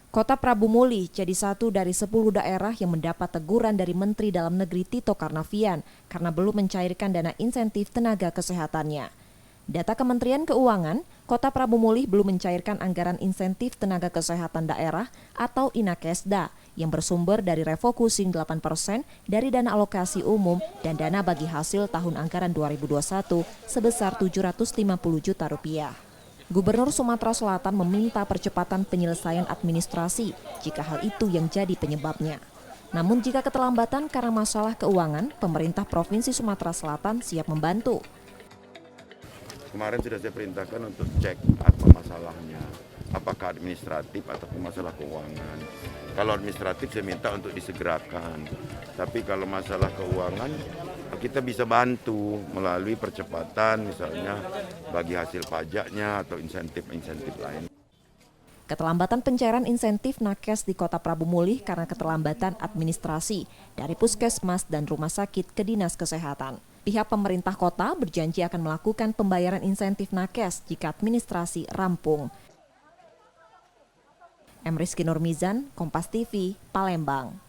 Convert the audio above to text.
Kota Prabu Muli jadi satu dari 10 daerah yang mendapat teguran dari Menteri Dalam Negeri Tito Karnavian karena belum mencairkan dana insentif tenaga kesehatannya. Data Kementerian Keuangan, Kota Prabu Muli belum mencairkan anggaran insentif tenaga kesehatan daerah atau Inakesda yang bersumber dari refocusing 8% dari dana alokasi umum dan dana bagi hasil tahun anggaran 2021 sebesar Rp750 juta. Gubernur Sumatera Selatan meminta percepatan penyelesaian administrasi jika hal itu yang jadi penyebabnya. Namun jika keterlambatan karena masalah keuangan, pemerintah Provinsi Sumatera Selatan siap membantu. Kemarin sudah saya perintahkan untuk cek apa masalahnya, apakah administratif atau masalah keuangan. Kalau administratif saya minta untuk disegerakan, tapi kalau masalah keuangan kita bisa bantu melalui percepatan misalnya bagi hasil pajaknya atau insentif-insentif lain. Keterlambatan pencairan insentif nakes di Kota Prabu Muli karena keterlambatan administrasi dari puskesmas dan rumah sakit ke Dinas Kesehatan. Pihak pemerintah kota berjanji akan melakukan pembayaran insentif nakes jika administrasi rampung. M. Rizky Nurmizan, Kompas TV, Palembang.